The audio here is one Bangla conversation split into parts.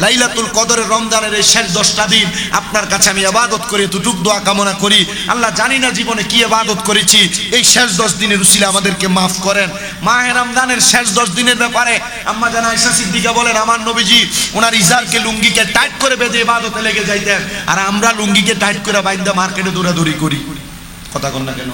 লাইলাতুল কদরের রমজানের এই শেষ 10টা দিন আপনার কাছে আমি ইবাদত করি, এতটুকু দোয়া কামনা করি। আল্লাহ জানি না জীবনে কি ইবাদত করেছি, এই শেষ 10 দিনের উসিলা আমাদেরকে মাফ করেন। মাহে রমজানের শেষ 10 দিনের ব্যাপারে আম্মা জান আয়েশা সিদ্দিকা বলেন, আমার নবীজি ওনার ইজারকে লুঙ্গিকে টাইট করে বেঁধে ইবাদতে লেগে যাইতেন, আর আমরা লুঙ্গিকে টাইট করে বাইন্দা মার্কেটে দৌড়াদৌড়ি করি। কথা কন না কেন?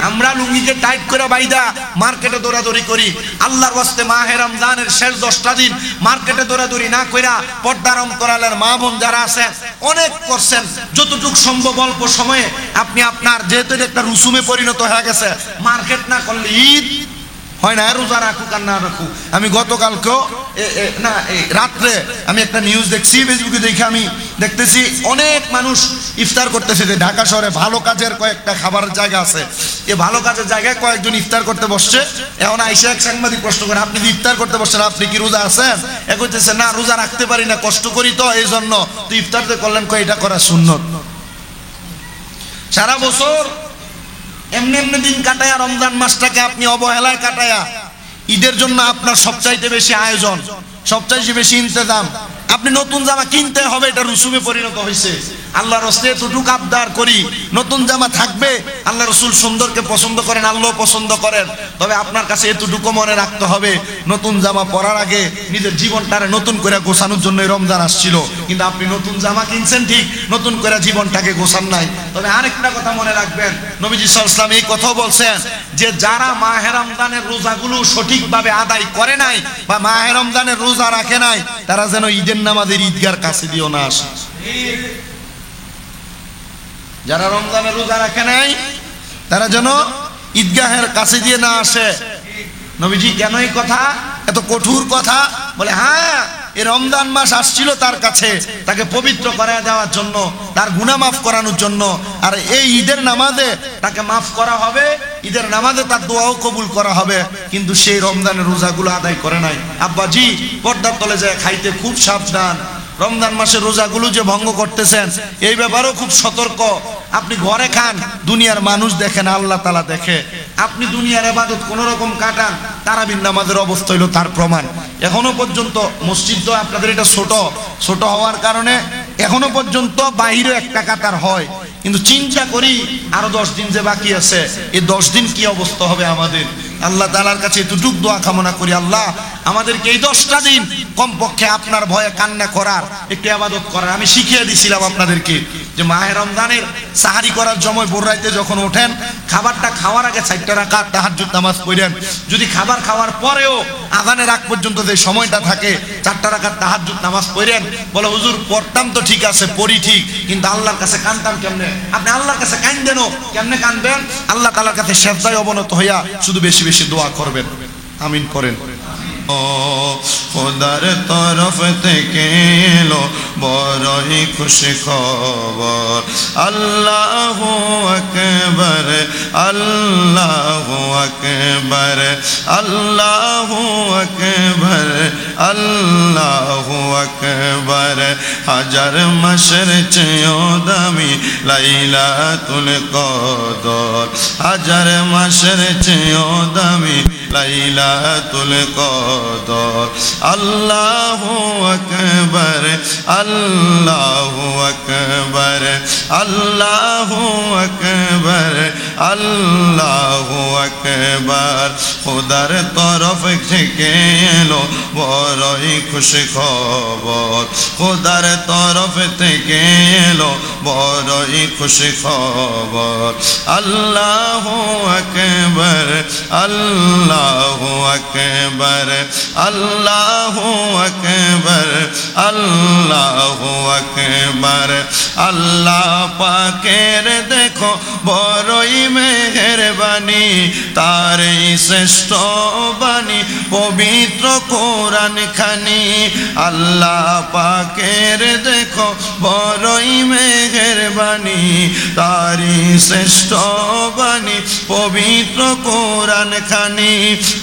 আমরা লুঙ্গিকে টাইট করে বাইদা মার্কেটে দৌড়াদৌড়ি করি। আল্লাহর ওয়াস্তে মাহে রমজানের শেষ 10টা দিন মার্কেটে দৌড়াদৌড়ি না কইরা পর্দারম করালেন মা বোন যারা আছেন অনেক করছেন, যতটুকু সম্ভব অল্প সময়ে আপনি আপনার যেহেতু একটা রুসুমে পরিণত হয়ে গেছে, মার্কেট না করলে ঈদ হয় না, রোজা রাখুক আর না রাখুক। আমি গতকালকেও না রাত্রে আমি একটা নিউজ দেখছি, ফেসবুকে দেখে আমি দেখতেছি অনেক মানুষ ইফতার করতেছে। যে ঢাকা শহরে ভালো কাজের কয়েকটা খাবারের জায়গা আছে, এই ভালো কাজের জায়গায় কয়েকজন ইফতার করতে বসছে। এখন আইসা এক সাংবাদিক প্রশ্ন করে, আপনি ইফতার করতে বসছেন, আপনি কি রোজা আছেন? এ কইতেছে না, রোজা রাখতে পারি না, কষ্ট করি তো এই জন্য। তো ইফতারতে করলেন, কয় এটা করা সুন্নত। সারা বছর এমনি এমনি দিন কাটায়া রমজান মাসটাকে আপনি অবহেলায় কাটায়া ঈদের জন্য আপনার সবচাইতে বেশি আয়োজন, সবচাইতে বেশি ইন্তজাম। আপনি নতুন জামা কিনতে হবে, এটা রসুমে পরিণত হয়েছে। আল্লাহর রাস্তে এতটুকু আবদার করি, নতুন জামা থাকবে। আল্লাহ রসুল সুন্দরকে পছন্দ করেন, আল্লাহ পছন্দ করেন। তবে আপনার কাছে এতটুকু মনে রাখতে হবে, নতুন জামা পরার আগে নিজের জীবনটারে নতুন করে গোছানোর জন্য রমজান আসছিল, কিন্তু আপনি নতুন জামা কিনছেন ঠিক, নতুন করে জীবনটাকে গোছান নাই। তবে আরেকটা কথা মনে রাখবেন, নবীজি সাল্লাল্লাহু আলাইহি ওয়াসাল্লাম এই কথাও বলছেন যে যারা মাহে রমজানের রোজাগুলো সঠিকভাবে আদায় করে নাই বা মাহে রমজানের রোজা রাখে নাই, তারা যেন ঈদের নামাজের ঈদগার কাছে দিও না আসে। যারা রমজানের রোজা রাখে নাই তারা যেন ঈদগাহের কাছে দিয়ে না আসে। নবীজি কেন এই কথা, এত কঠোর কথা বলে? হ্যাঁ, এই রমজান মাস আসছিল তার কাছে তাকে পবিত্র করে দেওয়ার জন্য, তার গুনাহ মাফ করানোর জন্য। আর এই ঈদের নামাজে তাকে মাফ করা হবে, ঈদের নামাজে তার দোয়াও কবুল করা হবে। কিন্তু সেই রমজানের রোজাগুলো আদায় করে নাই। আব্বাজি পর্দার তলে যায় খাইতে খুব সাবধান। রমজান মাসের রোজাগুলো যে ভঙ্গ করতেছেন এই ব্যাপারেও খুব সতর্ক। আপনি ঘরে খান, দুনিয়ার মানুষ দেখেন, আল্লাহ তাআলা দেখে। আপনি দুনিয়ার ইবাদত কোন রকম কাটান, তারাবির নামাজের অবস্থা হইল তার প্রমাণ। এখনো পর্যন্ত মসজিদ তো আপনাদের এটা ছোট হওয়ার কারণে এখনো পর্যন্ত বাহিরে একটা কাতার হয়, কিন্তু চিন্তা করি আরো 10 দিন যে বাকি আছে, এই 10 দিন কি অবস্থা হবে আমাদের। আল্লাহ তাআলার কাছে এতটুকু দোয়া কামনা করি, আল্লাহ আমাদেরকে এই 10টা দিন কমপক্ষে আপনার ভয়ে কান্না করার, একটু ইবাদত করার। আমি শিখিয়ে দিছিলাম আপনাদেরকে যে মাহে রমজানের সাহারি করার সময় ভোর রাতে যখন ওঠেন, খাবারটা খাওয়ার আগে 4 রাকাত তাহাজ্জুদ নামাজ পড়েন। যদি খাবার খাওয়ার পরেও আযানের আগ পর্যন্ত যে সময়টা থাকে 4 রাকাত তাহাজ্জুদ নামাজ পড়েন। বলে হুজুর পড়তাম তো ঠিক আছে, পড়ি ঠিক, কিন্তু আল্লাহর কাছে কানতাম কেমনে? আপনি আল্লাহর কাছে কানবেনও কেমনে? কানবেন আল্লাহ তাআলার কাছে সেজদায় অবনত হইয়া শুধু বেশি বেশি দোয়া করবেন। আমিন করেন। খোদার তরফ থেকে এলো বড়ই খুশি খবর, আল্লাহু আকবার, আল্লাহু আকবার, আল্লাহু আকবার, আল্লাহু আকবার। হাজার মাসের চেয়েও দামি লাইলাতুল কদর, হাজার মাসের চেয়েও দামি লাইলাতুল কদর। আল্লাহু আকবার, আল্লাহু আকবার, আল্লাহু আকবার, আল্লাহু আকবার। খোদার তরফ থেকে এলো বড়ই খুশি খবর, খোদার তরফ থেকে এলো বড়ই খুশি খবর। আল্লাহু আকবার, আল্লাহু আকবার, আল্লাহু আকবার, আল্লাহু আকবার। আল্লাহ পাকের দেখো বড়ই মেহেরবানি, তার এই শ্রেষ্ঠ বাণী পবিত্র কোরআন খানি। আল্লাহ পাকের দেখো বড়ই মেহেরবানি, তারই শ্রেষ্ঠ বাণী পবিত্র কোরআন খানি।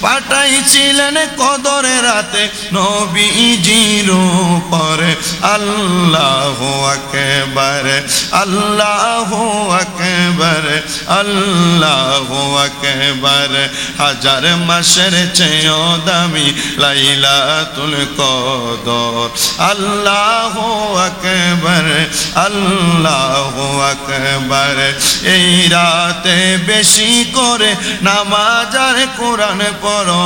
পাঠাইছিলেন কদরের রাতে নবীজির উপরে আল্লাহু আকবার, আল্লাহু আকবার, আল্লাহু আকবার। হাজার মাসের চেয়েও দামি লাইলাতুল কদর। আল্লাহু আকবার, আল্লাহু আকবার। এই রাতে বেশি করে নামাজ আর কোরআন পড়ো,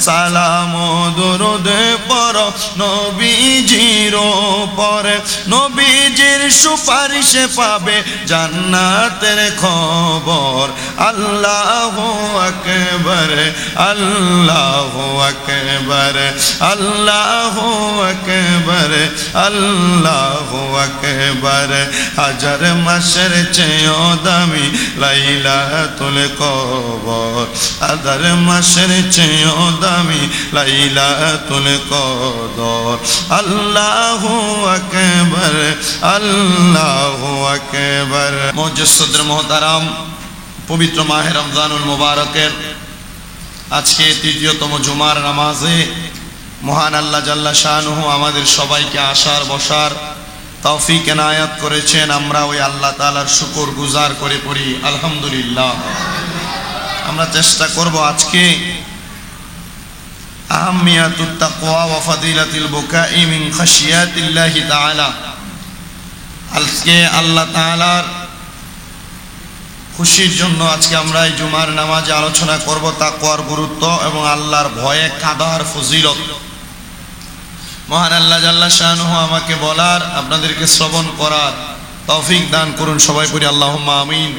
সালাম ও দরুদ পড়ো নবীজির উপরে। নবীজির সুপারিশে পাবে জান্নাতের খবর। আল্লাহু আকবার, আল্লাহু আকবার, আল্লাহু আকবার, আল্লাহু আকবার। হাজার মাসের চেয়েও দামি লাইলাতুল কদর, হাজার মাসের চেয়েও দামি লাইলাতুল কদর। আল্লাহু আকবার, আল্লাহু আকবার। মুজাসসিদুল মুহতারাম, পবিত্র মাহে রমজানুল মুবারকের আজকে তৃতীয়তম জুমার নামাজে মহান আল্লাহ জাল্লা শানুহু আমাদের সবাইকে আসার বসার তৌফিক এনায়াত করেছেন। আমরা ওই আল্লাহ তাআলার শুকর গুজার করে পড়ি আলহামদুলিল্লাহ। আমরা চেষ্টা করব আজকে আহমিয়াতুত তাকওয়া ওয়া ফাদিলাতুল বুকাই মিন খাশিয়াতিল্লাহি তাআলা, আজকে আল্লাহ তাআলার খুশির জন্য আজকে আমরা এই জুমার নামাজে আলোচনা করব তাকওয়ার গুরুত্ব এবং আল্লাহর ভয়ে কাঁদার ফজিলত। মহান আল্লাহ জাল্লা শানুহু আমাকে বলার, আপনাদেরকে শ্রবণ করার তৌফিক দান করুন। সবাই পড়ি আল্লাহুম্মা আমিন।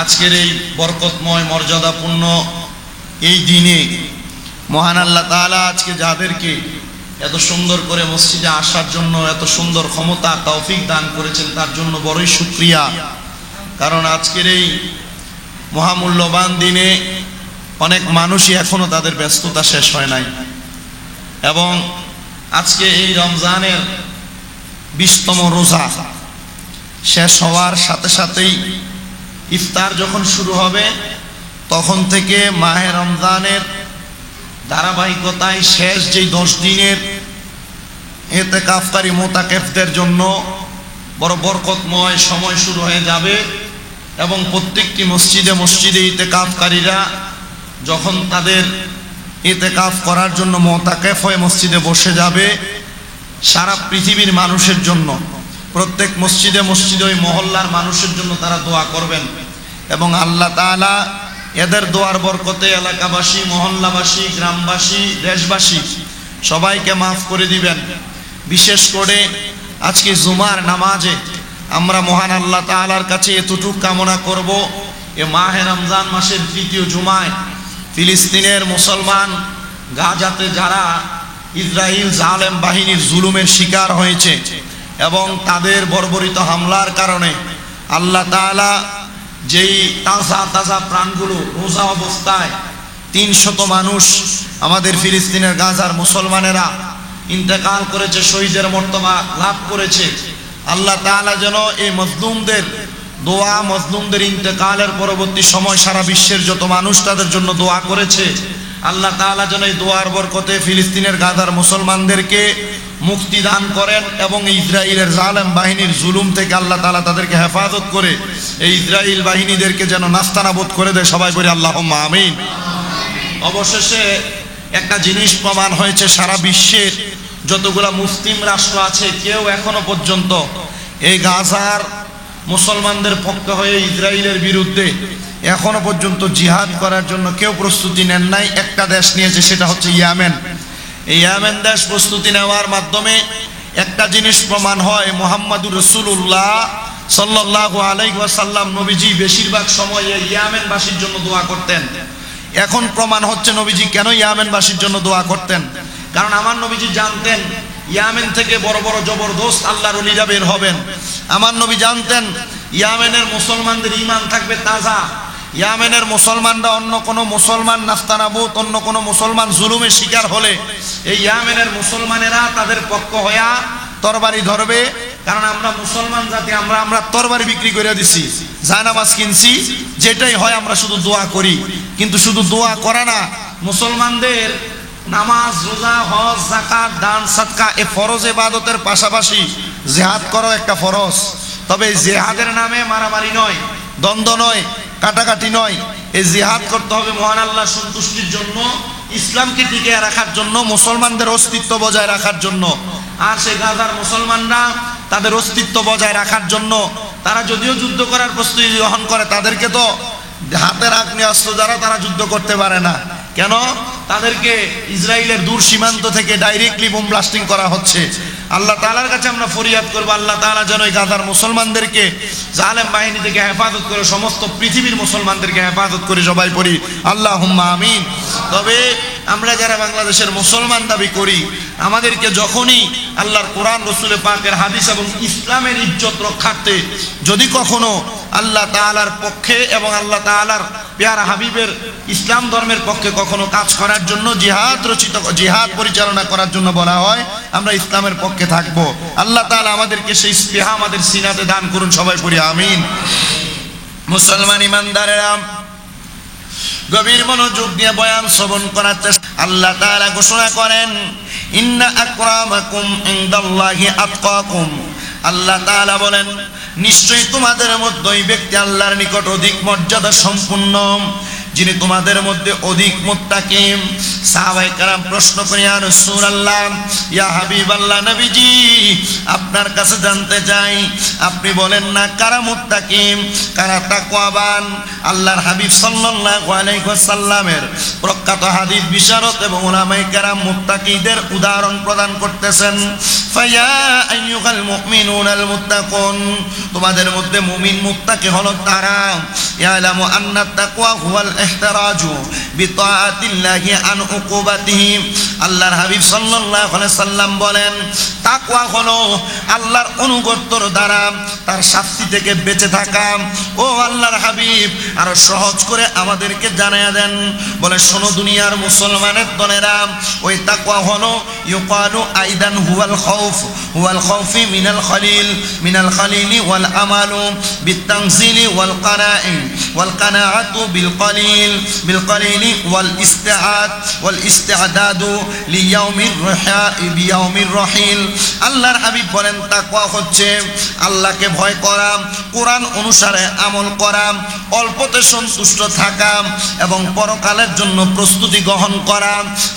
আজকের এই বরকতময় মর্যাদাপূর্ণ এই দিনে মহান আল্লাহ তাআলা আজকে যাদেরকে এত সুন্দর করে মসজিদে আসার জন্য এত সুন্দর ক্ষমতা তৌফিক দান করেছেন তার জন্য বড়ই শুকরিয়া। কারণ আজকের এই মহামূল্যবান দিনে অনেক মানুষই এখনো তাদের ব্যস্ততা শেষ হয় নাই, এবং আজকে এই রমজানের 20তম রোজা শেষ হওয়ার সাথে সাথেই ইফতার যখন শুরু হবে তখন থেকে মাহে রমজানের ধারাবাহিকতায় শেষ যেই 10 দিনের ইতিকাফকারী মুতাকিফদের জন্য বড় বরকতময় সময় শুরু হয়ে যাবে। এবং প্রত্যেকটি মসজিদে মসজিদে ইতিকাফকারীরা যখন তাদের ইতিকাফ করার জন্য মুতাকিফ হয়ে মসজিদে বসে যাবে, সারা পৃথিবীর মানুষের জন্য প্রত্যেক মসজিদে মসজিদে ওই মহল্লার মানুষের জন্য তারা দোয়া করবেন, এবং আল্লাহ তাআলা এদের দোয়ার বরকতে এলাকাবাসী, মহল্লাবাসী, গ্রামবাসী, দেশবাসী সবাইকে মাফ করে দিবেন। বিশেষ করে আজকে জুমার নামাজে আমরা মহান আল্লাহ তাআলার কাছে এতটুকু কামনা করব, এ মাহে রমজান মাসের তৃতীয় জুমায় ফিলিস্তিনের মুসলমান গাজাতে যারা ইসরাইল জালেম বাহিনীর জুলুমের শিকার হয়েছে এবং তাদের বর্বরিত হামলার কারণে আল্লাহ তাআলা যেই তাজা তাজা প্রাণগুলো রোজা অবস্থায় 300 মানুষ আমাদের ফিলিস্তিনের গাজার মুসলমানেরা ইন্তেকাল করেছে, শহীদের মর্তবা লাভ করেছে। আল্লাহ তাআলা যেন এই মজলুমদের দোয়া, মজলুমদের ইন্তেকালের পরবর্তী সময় সারা বিশ্বের যত মানুষ তাদের জন্য দোয়া করেছে, আল্লাহ তাআলা যেন এই দোয়ার বরকতে ফিলিস্তিনের গাজার মুসলমানদেরকে মুক্তি দান করেন এবং ইসরায়েলের জালেম বাহিনীর জুলুম থেকে আল্লাহ তাআলা তাদেরকে হেফাজত করে এই ইসরায়েল বাহিনীদেরকে যেন নাস্তানাবুদ করে দেয়। সবাই বলি আল্লাহুম্মা আমিন। অবশেষে একটা জিনিস প্রমাণ হয়েছে, সারা বিশ্বের যতগুলা মুসলিম রাষ্ট্র আছে কেউ এখনো পর্যন্ত এই গাজার মুসলমানদের পক্ষে হয়ে ইসরায়েলের বিরুদ্ধে এখনো পর্যন্ত জিহাদ করার জন্য কেউ প্রস্তুতি নেন নাই। একটা দেশ নিয়েছে, সেটা হচ্ছে ইয়েমেন। এই ইয়েমেন দেশ প্রস্তুতি নেওয়ার মাধ্যমে একটা জিনিস প্রমাণ হয়, মুহাম্মাদুর রাসূলুল্লাহ সাল্লাল্লাহু আলাইহি ওয়াসাল্লাম নবীজি বেশিরভাগ সময় এই ইয়েমেনবাসীর জন্য দোয়া করতেন। এখন প্রমাণ হচ্ছে নবীজি কেন ইয়েমেনবাসীর জন্য দোয়া করতেন। কারণ আমার নবীজি জানতেন ইয়েমেন থেকে বড় বড় জবরদস্ত আল্লাহর ওলিরা বের হবেন। আমার নবী জানতেন ইয়েমেনের মুসলমানদের ঈমান থাকবে তাজা, ইয়েমেনের মুসলমানরা অন্য কোনো মুসলমান নাস্তানাবুদ, অন্য কোনো মুসলমান জুলুমের শিকার হলে এই ইয়েমেনের মুসলমানেরা তাদের পক্ষ হইয়া তরবারি ধরবে। কারণ আমরা মুসলমান জাতি, আমরা তরবারি বিক্রি করে দিছি, জায়নামাজ কিনছি, যেটাই হয় আমরা শুধু দোয়া করি। কিন্তু শুধু দোয়া করা না, মুসলমানদের নামাজ, রোজা, হজ, যাকাত, দান, সাদকা এই ফরজ ইবাদতের পাশাপাশি জিহাদ করো একটা ফরজ। তবে জিহাদের নামে মারামারি নয়, দ্বন্দ্ব নয়, কাটাকাটি নয়। এই জিহাদ করতে হবে মহান আল্লাহর সন্তুষ্টির জন্য, ইসলামকে টিকিয়ে রাখার জন্য, মুসলমানদের অস্তিত্ব বজায় রাখার জন্য। আর সেই গাজার মুসলমানরা তাদের অস্তিত্ব বজায় রাখার জন্য তারা যদিও যুদ্ধ করার প্রস্তুতি গ্রহণ করে, তাদেরকে তো হাতের আগ্নেয়াস্ত্র যারা তারা যুদ্ধ করতে পারে না। কেন? তাদেরকে ইসরায়েলের দূর সীমান্ত থেকে ডাইরেক্টলি বোম ব্লাস্টিং করা হচ্ছে। আল্লাহ তাআলার কাছে আমরা ফরিয়াদ করব, আল্লাহ তাআলা যেন এই গাজার মুসলমানদেরকে জালেম বাহিনী থেকে হেফাজত করে, সমস্ত পৃথিবীর মুসলমানদেরকে হেফাজত করে। সবাই পড়ি আল্লাহুম্মা আমিন। তবে আমরা যারা বাংলাদেশের মুসলমান দাবি করি, আমাদেরকে যখনই আল্লাহর কোরআন, রসুল পাকের হাদিস এবং ইসলামের ইজ্জত রক্ষার্থে যদি কখনো আল্লাহ তাআলার পক্ষে এবং আল্লাহ তাআলার পেয়ারা হাবিবের ইসলাম ধর্মের পক্ষে কখনো কাজ করার জন্য, জিহাদ পরিচালনা করার জন্য বলা হয়, আমরা ইসলামের পক্ষে থাকব। আল্লাহ তাআলা আমাদেরকে সেই স্পৃহা আমাদের সিনাতে দান করুন। সবাই পড়ি আমিন। মুসলমান ইমানদারেরা, গভীর মনোযোগ দিয়ে বয়ান শ্রবণ করার চেষ্টা। আল্লাহ তাআলা ঘোষণা করেন, ইন্না আকরামাকুম ইনদাল্লাহি আতকাকুম। আল্লাহ তাআলা বলেন, নিশ্চয়ই তোমাদের মধ্যে ওই ব্যক্তি আল্লাহর নিকট অধিক মর্যাদা সম্পন্ন, যিনি তোমাদের মধ্যে অধিক মুত্তাকি। সাহাবায়ে কেরাম প্রশ্ন করে, ইয়া রাসূলুল্লাহ, ইয়া হাবিবাল্লাহ, নবীজি আপনার কাছে জানতে চাই, আপনি বলেন না কারা মুত্তাকি, কারা তাকওয়াবান। আল্লাহর হাবিব সাল্লাল্লাহু আলাইহি ওয়াসাল্লামের প্রখ্যাত হাদিস বিশারদ এবং উলামায়ে কেরাম মুত্তাকিদের উদাহরণ প্রদান করতেছেন। ফায়া আইয়ুহাল মুমিনুনাল মুত্তাকুন, তোমাদের মধ্যে মুমিন মুত্তাকি হলো তারা, ইয়ালামু আন্না তাকওয়া হুয়াল ইহতিরাজু বিতাআতিল্লাহি আন উকুবাতিহি। আল্লাহর হাবিব সাল্লাল্লাহু আলাইহি সাল্লাম বলেন, তাকওয়া হলো আল্লাহর অনুগত্যর দ্বারা তার শাস্তি থেকে বেঁচে থাকা। ও আল্লাহর হাবিব, আরো সহজ করে আমাদেরকে জানায়া দেন। বলে, শোনো দুনিয়ার মুসলমানের দলেরা, ওই তাকওয়া হলো ইউকালু আইদান হুয়াল খাউফ, হুয়াল খাউফি মিনাল খালিল, মিনাল খালিলি ওয়াল আমালু বিতানজিলি ওয়াল কানাই ওয়াল কানাআতু বিল কালিল, বিল কালিলি ওয়াল ইস্তিআদ ওয়াল ইস্তিআদাদু লিয়াউমির রাহা বিয়াউমির রাহিল। আল্লাহর হাবিব বলেন, তাকওয়া হচ্ছে আল্লাহকে ভয় করা, কোরআন অনুসারে আমল করা, অল্পতে সন্তুষ্ট থাকা এবং পরকালের জন্য প্রস্তুতি গ্রহণ করা।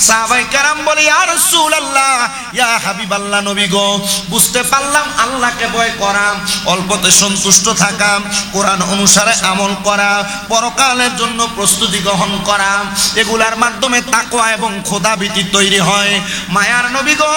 সাহাবায়ে কেরাম বলে, ইয়া রাসূলুল্লাহ, ইয়া হাবিবাল্লাহ, নবী গো, বুঝতে পারলাম আল্লাহকে ভয় করা, অল্পতে সন্তুষ্ট থাকা, কোরআন অনুসারে আমল করা, পরকালের জন্য প্রস্তুতি গ্রহণ করা, এগুলার মাধ্যমে তাকওয়া এবং খোদাভীতি তৈরি হয়। মায়ার নবী গো,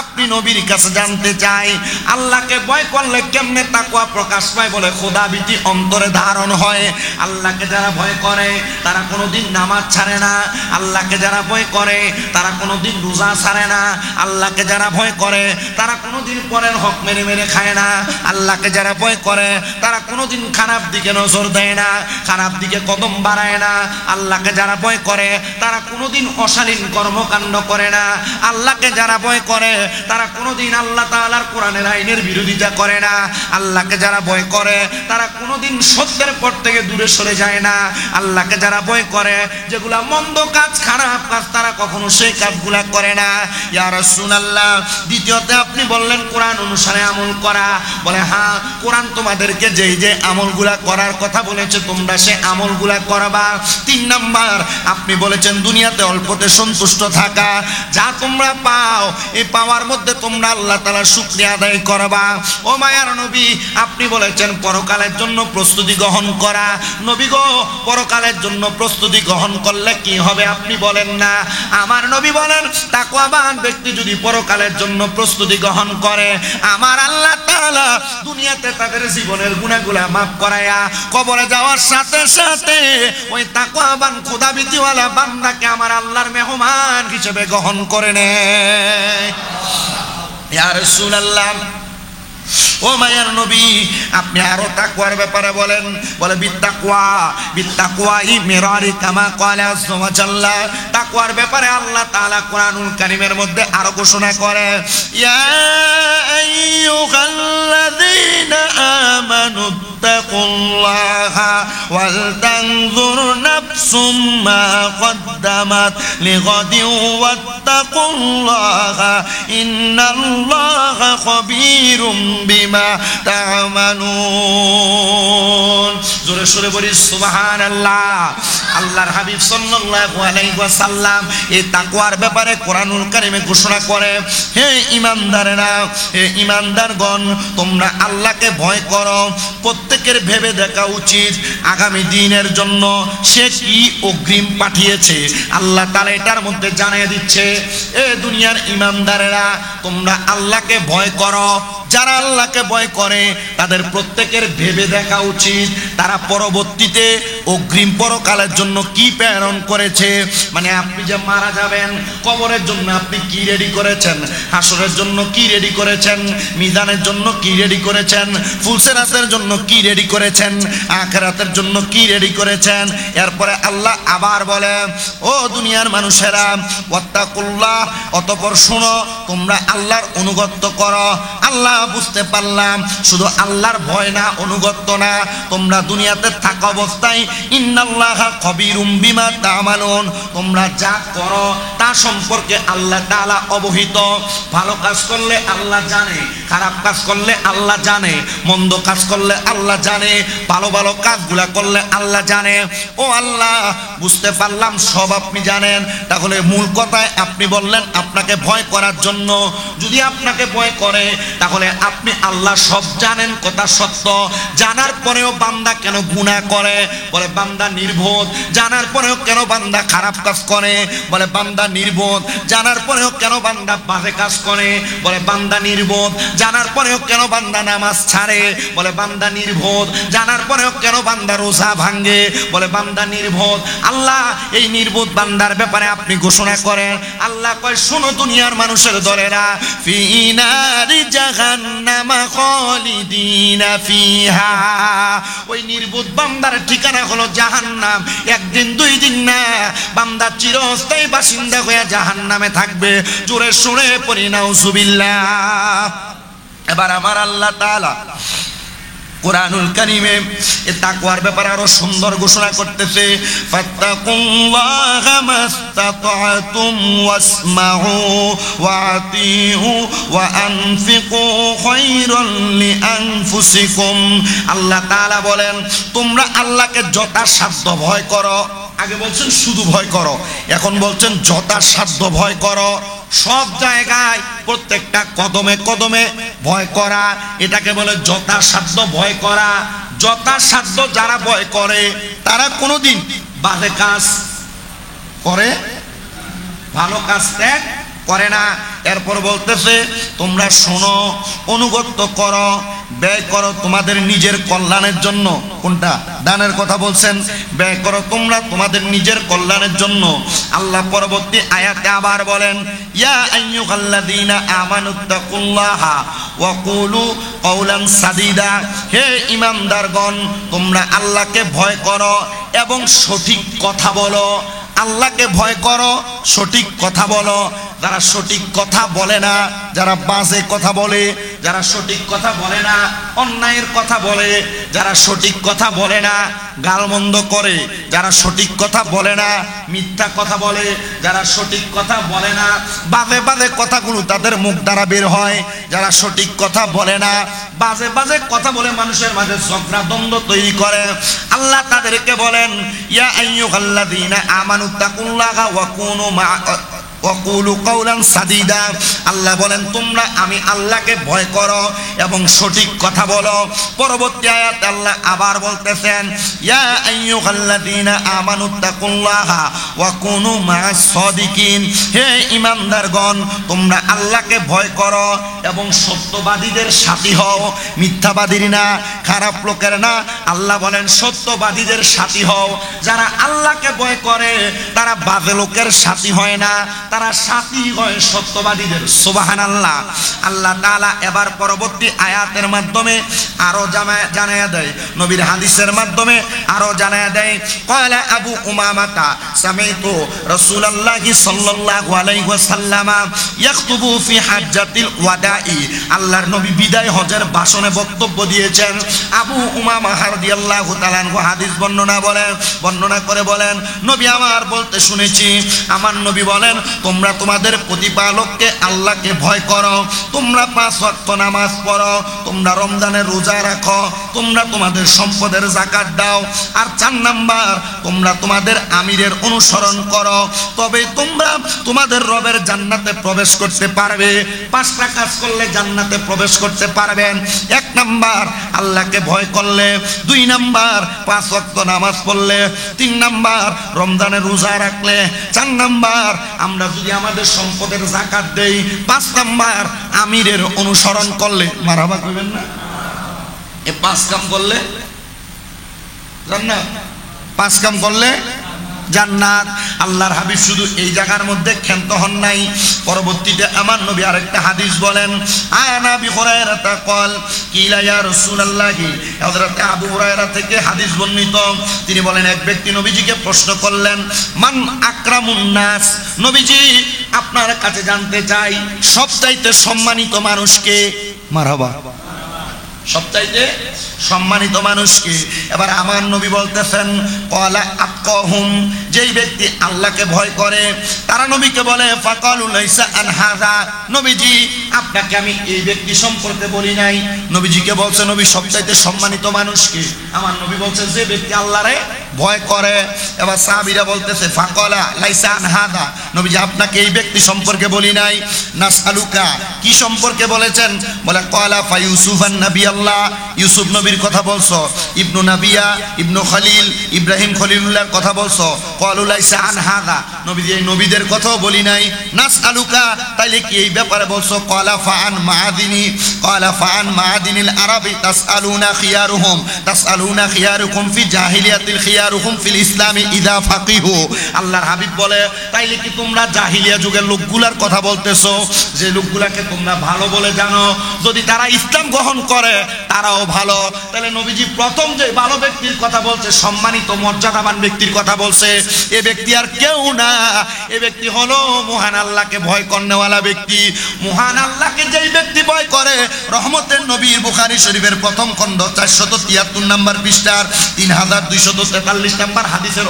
আপনি নবীর কাছে জানতে চাই, আল্লাহকে ভয় করলে কেমনে তাকওয়া প্রকাশ পায়? বলে, খোদাভীতি অন্তরে ধারণ হয়। আল্লাহকে যারা ভয় করে তারা কোনোদিন নামাজ ছাড়ে না। আল্লাহকে যারা ভয় করে তারা কোনোদিন রোজা ছাড়ে না। আল্লাহকে যারা ভয় করে তারা কোনোদিন পরের হক মেরে মেরে খায় না। আল্লাহকে যারা ভয় করে তারা কোনোদিন খারাপ দিকে নজর দেয় না, খারাপ দিকে কদম বাড়ায় না। আল্লাহকে যারা ভয় করে তারা কোনোদিন অশালীন কর্মকাণ্ড করে না। আল্লাহকে যারা ভয় করে তারা কোনোদিন আল্লাহ তাআলার কোরআনের আইনের বিরোধিতা করে না। আল্লাহকে যারা ভয় করে তারা কোনোদিন সত্যের পথ থেকে দূরে সরে যায় না। আল্লাহকে যারা ভয় করে, যেগুলা মন্দ কাজ, খারাপ কাজ, তারা কখনো সেই কাজগুলা করে না। ইয়া রাসূলুল্লাহ, দ্বিতীয়তে আপনি বললেন কোরআন অনুসারে আমল করা। বলে, হ্যাঁ, কোরআন তোমাদেরকে যেই যে আমলগুলা করার কথা বলেছে তোমরা সে আমলগুলা করবা। 3 নাম্বার, আপনি বলেছেন দুনিয়াতে অল্পতে সন্তুষ্ট থাকা। যা তোমরা পাও, এই পাওয়ার মধ্যে তোমরা আল্লাহ তাআলার শুকরিয়া আদায় করবা। ও মায়ার নবী, আপনি বলেছেন পরকালের জন্য প্রস্তুতি গ্রহণ করা। নবী গো, পরকালের জন্য প্রস্তুতি গ্রহণ করলে কি হবে আপনি বলেন না। আমার নবী বলেন, তাকওয়াবান ব্যক্তি যদি পরকালের জন্য প্রস্তুতি গ্রহণ করে, আমার আল্লাহ তাআলা দুনিয়াতে তাদের জীবনের গুনাহগুলা মাফ করায়া কবরে যাওয়ার সাথে সাথে ওই তাকওয়াবান খোদাভীতিওয়ালা বান্দাকে আমার আল্লাহর মেহমান হিসেবে গ্রহণ করে নেয়। ইয়া রাসূলুল্লাহ, ও মায়ার নবী, আপনি আরো তাকওয়ার ব্যাপারে বলেন। বলে, বিত্তাকওয়া ইমিরারি কামা ক্বালা আযযা ওয়া জাল্লা। তাকওয়ার ব্যাপারে আল্লাহ তাআলা কোরআনুল কারীমের মধ্যে আরো ঘোষণা করে, ইয়া আইয়ুহাল্লাযীনা আমানু তাকুল্লাহা ওয়াল তানজুর নাফসুম নাফসুম মা কদ্দামাত লিগাদিন ওয়াত্তাকুল্লাহা ইন্নাল্লাহা খাবীরুম বিমা তা'মালুন। জোরে সোরে বলি সুবহানাল্লাহ। আল্লাহর হাবিব সাল্লাল্লাহু আলাইহি ওয়াসাল্লাম এই তাকওয়ার ব্যাপারে কোরআনুল কারীমে ঘোষণা করে, হে ঈমানদারেরা, হে ঈমানদারগণ, তোমরা আল্লাহকে ভয় করো। প্রত্যেকের ভেবে দেখা উচিত আগামী দিনের জন্য সে কি অগ্রিম পাঠিয়েছে। আল্লাহ তাআলা এটার মধ্যে জানিয়ে দিচ্ছে, এ দুনিয়ার ঈমানদারেরা, তোমরা আল্লাহকে ভয় করো। যারা আল্লাহকে ভয় করে তাদের প্রত্যেকের ভেবে দেখা উচিত তারা পরবর্তীতে অগ্রিম পরকালের জন্য কি প্রেরণ করেছে। মানে আপনি যে মারা যাবেন, কবরের জন্য আপনি কি রেডি করেছেন, হাসরের জন্য কি রেডি করেছেন, মিজানের জন্য কি রেডি করেছেন, ফুলসেরাতের জন্য কি রেডি করেছেন, আখিরাতের জন্য কি রেডি করেছেন। এরপরে আল্লাহ আবার বলে, ও দুনিয়ার মানুষেরা, ওয়াত্তাকুল্লাহ, অতঃপর শোনো, তোমরা আল্লাহর অনুগত্য করো। আল্লাহ বুঝতে পারলাম শুধু আল্লাহর ভয় না, অনুগত্য না, তোমরা দুনিয়াতে থাকা অবস্থায় ইন্নাল্লাহা খাবীরুম বিমা তা'মালুন, তোমরা যা করো তা সম্পর্কে আল্লাহ তাআলা অবহিত। ভালো কাজ করলে আল্লাহ জানে, খারাপ কাজ করলে আল্লাহ জানে, মন্দ কাজ করলে আল্লাহ জানে, ভালো ভালো কাজগুলা করলে আল্লাহ জানে। ও আল্লাহ, বুঝতে পারলাম সব আপনি জানেন। তাহলে মূল কথায় আপনি বললেন আপনাকে ভয় করার জন্য। যদি আপনাকে ভয় করে তাহলে আপনি আল্লাহ সব জানেন, কথা সত্য। জানার পরেও বান্দা কেন গুনাহ করে? বলে বান্দা নির্বোধ। জানার পরেও কেন বান্দা খারাপ কাজ করে? বলে বান্দা নির্বোধ। জানার পরেও কেন বান্দা বাজে কাজ করে? বলে বান্দা নির্বোধ। জানার পরেও কেন বান্দা নামাজ ছাড়ে? বলে বান্দা নির্বোধ। জানার পরেও কেন বান্দা রোজা ভাঙে? বলে বান্দা নির্বোধ। আল্লাহ এই নির্বোধ বান্দার ব্যাপারে আপনি ঘোষণা করেন। আল্লাহ কয়, শোনো দুনিয়ার মানুষের দলেরা, ফি নারি জাহান্নামা খালিদিনা ফিহা, ওই নির্বোধ বান্দার ঠিকানা হলো জাহান্নাম। একদিন দুই দিন না, বান্দা চিরস্থায়ী বাসিন্দা হয়ে জাহান্নামে থাকবে। জোরে শুনে পড়ি নাউজুবিল্লাহ। এবার আমার আল্লাহ তাআলা কোরআনুল কারীমে এই তাকওয়ার ব্যাপারে আরো সুন্দর ঘোষণা করতেছে, ফাত্তাকুল্লাহা মাসতাতা'তুম ওয়াসমাউ ওয়া আতিউ ওয়া আনফিকু খায়রান লিআনফুসিকুম। আল্লাহ তাআলা বলেন, তোমরা আল্লাহকে যথাসাধ্য ভয় করো। আগে বলছেন শুধু ভয় করো, এখন বলছেন যথাসাধ্য ভয় করো। সব জায়গায় প্রত্যেকটা কদমে কদমে ভয় করা, এটাকে বলে যথাসাধ্য ভয় করা। যথাসাধ্য যারা ভয় করে তারা কোনোদিন বাজে কাজ করে, ভালো কাজ ত্যাগ করে না। এরপর বলতেছে, তোমরা শোনো, অনুগত্য করো, ব্যয় করো তোমাদের নিজের কল্যাণের জন্য। কোনটা? দানের কথা বলছেন। ব্যয় করো তোমরা তোমাদের নিজের কল্যাণের জন্য। আল্লাহ পরবর্তী আয়াতে আবার বলেন, ইয়া আইয়ুহাল্লাযীনা আমানুত্তাকুল্লাহা ওয়া কুলু কাওলান সাদীদা, হে ঈমানদারগণ, তোমরা আল্লাহকে ভয় করো এবং সঠিক কথা বলো। আল্লাহকে ভয় করো, সঠিক কথা বলো। যারা সঠিক কথা বলে না, যারা বাজে কথা বলে, যারা সঠিক কথা বলে না, অন্যায়ের কথা বলে, যারা সঠিক কথা বলে না, গালমন্দ করে, যারা সঠিক কথা বলে না, মিথ্যা কথা বলে, যারা সঠিক কথা বলে না, বাজে বাজে কথাগুলো তাদের মুখ দ্বারা বের হয়, যারা সঠিক কথা বলে না, বাজে বাজে কথা বলে মানুষের মাঝে ঝগড়া দ্বন্দ্ব তৈরি করে, আল্লাহ তাদেরকে বলেন, ইয়া আইয়ুহাল্লাযীনা আমানুত্তাকুল্লাহা ওয়া কুনু ওয়াকুলু কাওলান সাদীদা। আল্লাহ বলেন, তোমরা আমি আল্লাহকে ভয় করো এবং সঠিক কথা বলো। পরবর্তী আয়াতে আল্লাহ আবার বলতেছেন, ইয়া আইয়ুহাল্লাযীনা আমানুত্তাকুল্লাহা ওয়া কুনু মা'আস সাদিকিন, হে ঈমানদারগণ, তোমরা আল্লাহকে ভয় করো এবং সত্যবাদীদের সাথী হও। মিথ্যাবাদীর না, খারাপ লোকের না, আল্লাহ বলেন সত্যবাদীদের সাথী হও। যারা আল্লাহকে ভয় করে তারা বাজে লোকের সাথী হয় না, তারা সাথী হয় সত্যবাদীদের। সুবহানাল্লাহ। আল্লাহ তাআলা এবার পরবর্তী আয়াতের মাধ্যমে আরো জানায়া দেয়, নবীর হাদিসের মাধ্যমে আরো জানায়া দেয়। ক্বালা আবু উমামাতা সামিতু রাসূলুল্লাহি সাল্লাল্লাহু আলাইহি ওয়াসাল্লাম ইয়াখতুবু ফি হাজ্জাতিল ওয়াদাই। আল্লাহর নবী বিদায় হজের ভাষণে বক্তব্য দিয়েছেন। আবু উমামা রাদিয়াল্লাহু তাআলা আনহু হাদিস বর্ণনা করে বলেন, নবী আমার বলতে শুনেছি, আমার নবী বলেন, তোমরা তোমাদের প্রতিপালককে আল্লাহকে ভয় করো, তোমরা 5 ওয়াক্ত নামাজ পড়ো, তোমরা রমজানের রোজা রাখো, তোমরা তোমাদের সম্পদের যাকাত দাও, আর 4 নাম্বার তোমরা তোমাদের আমিরের অনুসরণ করো, তবে তোমরা তোমাদের রবের জান্নাতে প্রবেশ করতে পারবে। 5টা কাজ করলে জান্নাতে প্রবেশ করতে পারবেন। 1 নাম্বার আল্লাহকে ভয় করলে, 2 নাম্বার 5 ওয়াক্ত নামাজ পড়লে, 3 নাম্বার রমজানের রোজা রাখলে, 4 নাম্বার আমরা যদি আমাদের সম্পদের যাকাত দেই, 5 নাম্বার আমিরের অনুসরণ করলে। মারহাবা কইবেন না? এই 5 কাম করলে জান্নাত, 5 কাম করলে জান্নাত। আল্লাহর হাবিব শুধু এই জায়গার মধ্যে ক্ষান্ত হন নাই, পরবর্তীতে আমার নবী আরেকটা হাদিস বলেন, আনা আবি হুরায়রা قال কিলা ইয়া রাসূলুল্লাহি, হযরত আবু হুরায়রা থেকে হাদিস বর্ণিত, তিনি বলেন, এক ব্যক্তি নবীজিকে প্রশ্ন করলেন, মান আকরামুন নাস, নবীজি আপনার কাছে জানতে চাই সবচাইতে সম্মানিত মানুষকে। মারহাবা, সবচাইতে সম্মানিত মানুষকে। এবার আমার নবী বলতেছেন, ক্বালা আতকাহুম, যেই ব্যক্তি আল্লাহকে ভয় করে, তারা নবীকে বলে, ফাকালু লাইসা আন হাযা, নবীজি আপনাকে আমি এই ব্যক্তি সম্পর্কে বলি নাই। নবীজিকে বলছে, নবী সবচাইতে সম্মানিত মানুষকে। আমার নবী বলছে, যে ব্যক্তি আল্লাহরে ভয় করে। এবার সাহাবীরা বলতেছে, ফাকালা লাইসা আন হাযা, নবীজি আপনাকে এই ব্যক্তি সম্পর্কে বলি নাই। নাসআলুকা, কি সম্পর্কে বলেছেন? বলে, ক্বালা ফা ইউসুফান নাবিয়াল্লাহ, ইউসুফ নবীর কথা বলছো, ইবনু নাবিয়া, ইবনু খলিল, ইব্রাহিম খলিলুল্লাহর কথা বলছো। ক্বালু লাইসা আন হাযা, নবীজি এই নবীদের কথাও বলি নাই। নাসআলুকা, তাইলে কি এই ব্যাপারে বলছো? ক্বালা ফা আন মাআদিনি, ক্বালা ফা আন মাআদিনিল আরাবি তাসআলুনা খিয়ারুকুম ফি জাহিলিয়াতিল খিয়ারুকুম ফিল ইসলামি ইযা ফাকিহু। আল্লাহর হাবিব বলে, তাইলে কি তোমরা জাহিলিয়া যুগের লোকগুলার কথা বলতেছো, যে লোকগুলাকে তোমরা ভালো বলে জানো, যদি তারা ইসলাম গ্রহণ করে তারাও ভালো। তাহলে নবীজি প্রথম যে ভালো ব্যক্তির কথা বলছে, সম্মানিত মর্যাদাবান ব্যক্তির কথা বলছে, এ ব্যক্তি আর কেউ না, এ ব্যক্তি হলো মহান আল্লাহকে ভয় করনেওয়ালা ব্যক্তি। মহান আল্লাহকে যেই ব্যক্তি ভয় করে, রহমতের নবীর বুখারী শরীফের প্রথম খণ্ড 473 নম্বর পৃষ্ঠার 3243 নম্বর হাদিসের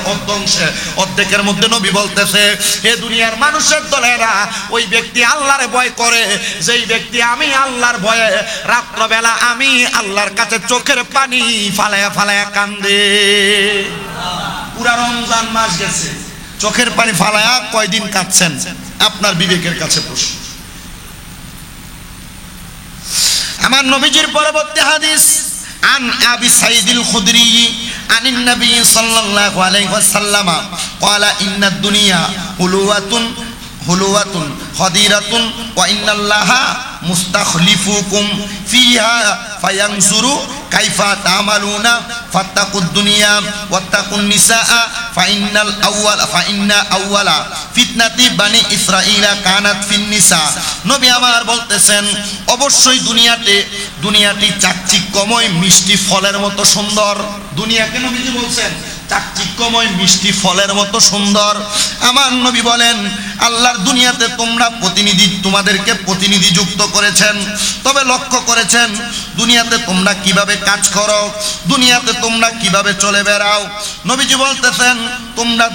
অর্ধেকের মধ্যে নবী বলতেছে, হে দুনিয়ার মানুষের দলেরা, ওই ব্যক্তি আল্লাহরে ভয় করে, যেই ব্যক্তি আমি আল্লাহর ভয়ে রাত্রবেলা আমি আল্লাহর কাছে চোখের পানি ফালায়া ফালায়া কান্দে। পুরা রমজান মাস গেছে, চোখের পানি ফালায়া কয়দিন কাঁদছেন? আপনার বিবেকের কাছে প্রশ্ন। আমার নবীজির পরবর্তী হাদিস, আন আবি সাঈদিল খুদরি আনিন নবী সাল্লাল্লাহু আলাইহি ওয়াসাল্লাম ক্বালা ইন্নাদ দুনিয়া হুলুওয়াতুন খাদিরাতুন ওয়া ইন্নাল্লাহা মুস্তাখলিফুকুম ফিহা ফায়ানজুরু কাইফা তা'মালুনা ফাত্তাকুদ দুনিয়া ওয়াত্তাকুন নিসা ফাইন্না আউওয়ালা ফিতনাতি বানি ইসরাঈলা কানাত ফিন নিসা। নবী আমার বলতেছেন, অবশ্যই দুনিয়াটি চাকচিক্যময় মিষ্টি ফলের মতো সুন্দর। দুনিয়াকে নবীজি বলছেন চাকচিক্যময় মিষ্টি ফলের মতো সুন্দর। আমার নবী বলেন, আল্লাহর দুনিয়াতে তোমাদেরকে প্রতিনিধি যুক্ত করেছেন, তবে লক্ষ্য করেছেন দুনিয়াতে তোমরা কিভাবে কাজ করো, দুনিয়াতে তোমরা কিভাবে চলে বেড়াও। নবীজি বলতেছেন, তোমরা